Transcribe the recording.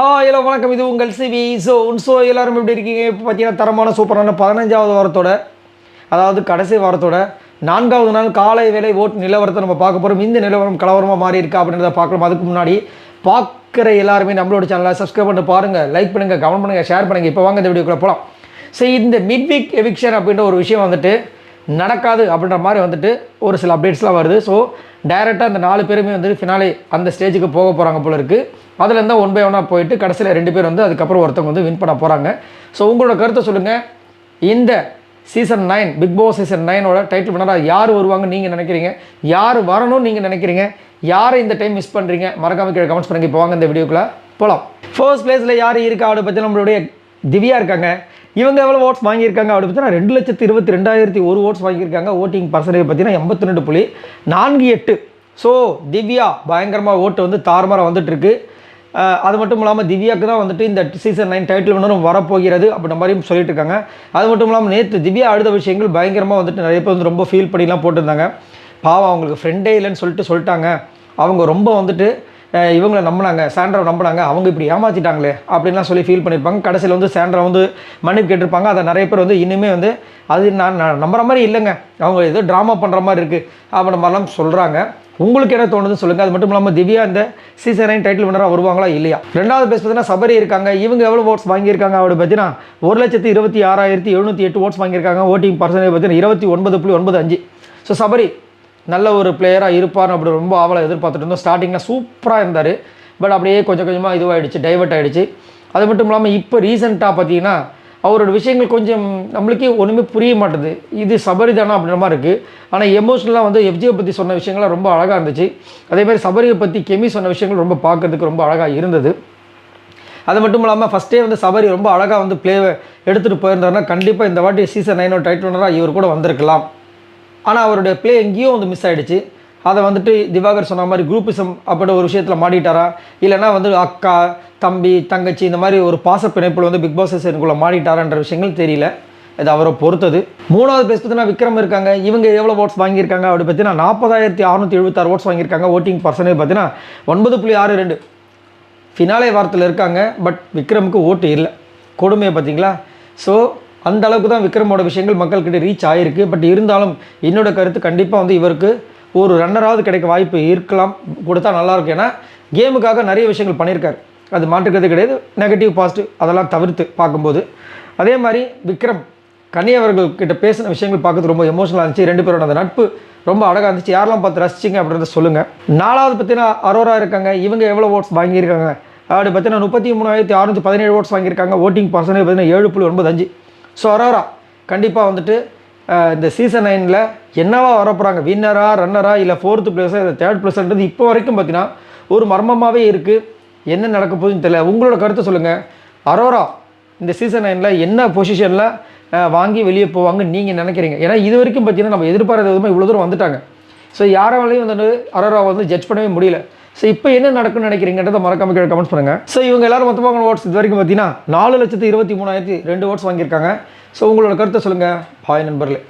Hello வணக்கம், இது உங்கள் சிவி ஸோ எல்லோரும் எப்படி இருக்கீங்க? இப்போ பார்த்தீங்கன்னா தரமான சூப்பரான 15வது வாரத்தோட, அதாவது கடைசி வாரத்தோட 4வது நாள் காலை வேலை ஓட்டு நிலவரத்தை நம்ம பார்க்க போகிறோம். இந்த நிலவரம் கலவரமாக மாறி இருக்கா அப்படின்றத பார்க்கலாம். அதுக்கு முன்னாடி பார்க்குற எல்லாருமே நம்மளோட சேனலை சப்ஸ்கிரைப் பண்ணிட்டு பாருங்கள், லைக் பண்ணுங்கள், கமெண்ட் பண்ணுங்கள், ஷேர் பண்ணுங்கள். இப்போ வாங்க இந்த வீடியோக்குள்ளே போகலாம். ஸோ இந்த மிட் வீக் எவிக்ஷன் அப்படின்ற ஒரு விஷயம் வந்துட்டு நடக்காது அப்படின்ற மாதிரி வந்துட்டு ஒரு சில அப்டேட்ஸ்லாம் வருது. ஸோ டைரெக்டாக அந்த 4 பேருமே வந்து ஃபினாலே அந்த ஸ்டேஜுக்கு போக போகிறாங்க போல இருக்குது. அதில் இருந்தால் 1 by 1 போயிட்டு கடைசியில் 2 பேர் வந்து அதுக்கப்புறம் ஒருத்தவங்க வந்து வின் பண்ண போகிறாங்க. ஸோ உங்களோட கருத்தை சொல்லுங்கள். இந்த சீசன் 9 பிக் பாஸ் சீசன் 9ஓட டைட்டில் வின்னராக யார் வருவாங்கன்னு நீங்கள் நினைக்கிறீங்க? யார் வரணும்னு நீங்கள் நினைக்கிறீங்க? யாரை இந்த டைம் மிஸ் பண்ணுறீங்க? மறக்காம கீழே கமெண்ட்ஸ் பண்ணுங்கள். இப்போ வாங்க இந்த வீடியோக்குள்ளே போகலாம். ஃபர்ஸ்ட் பிளேஸில் யார் இருக்கா அப்படி பற்றி நம்மளுடைய திவ்யா இருக்காங்க. இவங்க எவ்வளோ ஓட்ஸ் வாங்கியிருக்காங்க அப்படி பார்த்தீங்கன்னா 2,22,100 ஓட்ஸ் வாங்கியிருக்காங்க. ஓட்டிங் பர்சன்டேஜ் பார்த்தீங்கன்னா 82.48. ஸோ திவ்யா பயங்கரமாக ஓட்டு வந்து தாறுமாறாக வந்துட்டுருக்கு. அது மட்டும் இல்லாமல் திவ்யாவுக்கு தான் வந்துட்டு இந்த சீசன் 9 டைட்டில் வின்னரும் வரப்போகிறது அப்படின்ற மாதிரியும் சொல்லிட்டு இருக்காங்க. அது மட்டும் இல்லாமல் நேற்று திவ்யா அழுத விஷயங்கள் பயங்கரமாக வந்துட்டு நிறைய பேர் வந்து ரொம்ப ஃபீல் பண்ணிலாம் போட்டிருந்தாங்க. பாவம், அவங்களுக்கு ஃப்ரெண்டே இல்லைன்னு சொல்லிட்டாங்க. அவங்க ரொம்ப வந்துட்டு இவங்களை நம்பினாங்க, சாண்ட்ரா நம்பினாங்க, அவங்க இப்படி ஏமாற்றிட்டாங்களே அப்படின்லாம் சொல்லி ஃபீல் பண்ணியிருப்பாங்க. கடைசியில் வந்து சாண்ட்ரா வந்து மன்னிப்பு கேட்டிருப்பாங்க. அதை நிறைய பேர் வந்து இன்னுமே வந்து அது நான் நம்புற மாதிரி இல்லைங்க, அவங்க ஏதோ ட்ராமா பண்ணுற மாதிரி இருக்குது அப்படின்ற மாதிரிலாம் சொல்கிறாங்க. உங்களுக்கு என்ன தோணுதுன்னு சொல்லுங்கள். அது மட்டும் இல்லாமல் திவ்யா இந்த சீசன் 9 டைட்டில் வின்னராக வருவாங்களா இல்லையா? ரெண்டாவது பேஸ் பார்த்தீங்கன்னா சபரி இருக்காங்க. இவங்க எவ்வளோ ஓட்ஸ் வாங்கியிருக்காங்க அப்படி பார்த்தீங்கன்னா 1,26,708 ஓட்ஸ் வாங்கியிருக்காங்க. ஓட்டிங் பர்சன்டேஜ் பார்த்தீங்கன்னா 29.95. ஸோ சபரி நல்ல ஒரு பிளேயராக இருப்பார்னு அப்படி ரொம்ப ஆவலை எதிர்பார்த்துட்டு இருந்தோம். ஸ்டார்டிங்கில் சூப்பராக இருந்தார். பட் அப்படியே கொஞ்சம் கொஞ்சமாக இதுவாகிடுச்சு, டைவர்ட் ஆகிடுச்சு. அது மட்டும் இல்லாமல் இப்போ ரீசெண்டாக பார்த்தீங்கன்னா அவரோட விஷயங்கள் கொஞ்சம் நம்மளுக்கே ஒன்றுமே புரிய மாட்டுது. இது சபரி தானா அப்படின்ற மாதிரி இருக்குது. ஆனால் எமோஷ்னலாக வந்து எஃப்ஜியை பற்றி சொன்ன விஷயங்கள்லாம் ரொம்ப அழகாக இருந்துச்சு. அதேமாதிரி சபரியை பற்றி கெமி சொன்ன விஷயங்கள் ரொம்ப பார்க்கறதுக்கு ரொம்ப அழகாக இருந்தது. அது மட்டும் இல்லாமல் ஃபஸ்ட்டே வந்து சபரி ரொம்ப அழகாக வந்து பிளேவை எடுத்துகிட்டு போயிருந்தாருன்னா கண்டிப்பாக இந்த வாட்டி சீசன் 9 டைட்டில் வின்னராக இவர் கூட வந்திருக்கலாம். ஆனால் அவருடைய பிளே எங்கேயோ வந்து மிஸ் ஆகிடுச்சு. அதை வந்துட்டு திவாகர் சொன்ன மாதிரி குரூப்பிசம் அப்படின்ற ஒரு விஷயத்தில் மாட்டிட்டாரா, இல்லைனா வந்து அக்கா தம்பி தங்கச்சி இந்த மாதிரி ஒரு பாச பிணைப்பில் வந்து பிக் பாஸ் சீசனுக்குள்ளே மாட்டிட்டாரான்ற விஷயங்கள் தெரியல. இது அவரை பொறுத்தது. மூணாவது பேஸ் பார்த்தீங்கன்னா விக்ரம் இருக்காங்க. இவங்க எவ்வளோ ஓட்ஸ் வாங்கியிருக்காங்க அப்படி பார்த்தீங்கன்னா 40,676 ஓட்ஸ் வாங்கியிருக்காங்க. ஓட்டிங் பர்சன்டேஜ் பார்த்தீங்கன்னா 9.62. ஃபினாலே வாரத்தில் இருக்காங்க. பட் விக்ரமுக்கு ஓட்டு இல்லை. கொடுமையை பார்த்தீங்களா? ஸோ அந்த அளவுக்கு தான் விக்ரமோட விஷயங்கள் மக்கள்கிட்ட ரீச் ஆகிருக்கு. பட் இருந்தாலும் என்னோட கருத்து கண்டிப்பாக வந்து இவருக்கு ஒரு ரன்னராவது கிடைக்க வாய்ப்பு இருக்கலாம், கொடுத்தா நல்லாயிருக்கும். ஏன்னா கேமுக்காக நிறைய விஷயங்கள் பண்ணியிருக்காரு, அது மாற்றுக்கிறது கிடையாது. நெகட்டிவ் பாசிட்டிவ் அதெல்லாம் தவிர்த்து பார்க்கும்போது அதே மாதிரி விக்ரம் கனி அவர்கள்கிட்ட பேசின விஷயங்கள் பார்க்கறது ரொம்ப எமோஷனலாக இருந்துச்சு. 2 பேரோட அந்த நட்பு ரொம்ப அழகாக இருந்துச்சு. யாரெல்லாம் பார்த்து ரசிச்சிங்க அப்படின்றத சொல்லுங்கள். 4வது பார்த்தீங்கன்னா அரோரா இருக்காங்க. இவங்க எவ்வளோ ஓட்ஸ் வாங்கியிருக்காங்க அப்படி பார்த்தீங்கன்னா 33,617 ஓட்ஸ் வாங்கியிருக்காங்க. ஓட்டிங் பர்சன்டேஜ் பார்த்தீங்கன்னா 7.95. ஸோ அரோரா கண்டிப்பாக வந்துட்டு இந்த சீசன் 9 என்னவா வரப்போகிறாங்க, வின்னரா ரன்னரா இல்லை 4th பிளேஸா இல்லை 3rd பிளேஸ்ன்றது இப்போ வரைக்கும் பார்த்தீங்கன்னா ஒரு மர்மமாகவே இருக்குது. என்ன நடக்க போகுதுன்னு தெரியல. உங்களோட கருத்தை சொல்லுங்கள். அரோரா இந்த சீசன் 9 என்ன பொசிஷனில் வாங்கி வெளியே போவாங்கன்னு நீங்கள் நினைக்கிறீங்க? ஏன்னா இது வரைக்கும் பார்த்தீங்கன்னா நம்ம எதிர்பாராத விதமாக இவ்வளோ தூரம் வந்துட்டாங்க. ஸோ யாராலையும் வந்து அரோரா வந்து ஜட்ஜ் பண்ணவே முடியல. ஸோ இப்போ என்ன நடக்குன்னு நினைக்கிறீங்கன்றதை மறக்காம கீழே கமெண்ட்ஸ் பண்ணுங்கள். ஸோ இவங்க எல்லாரும் மொத்தமாக ஓட்ஸ் இது வரைக்கும் பார்த்தீங்கன்னா 4,23,200 ஓட்ஸ் வாங்கியிருக்காங்க. ஸோ உங்களோட கருத்தை சொல்லுங்கள். பாய் நண்பர்களே.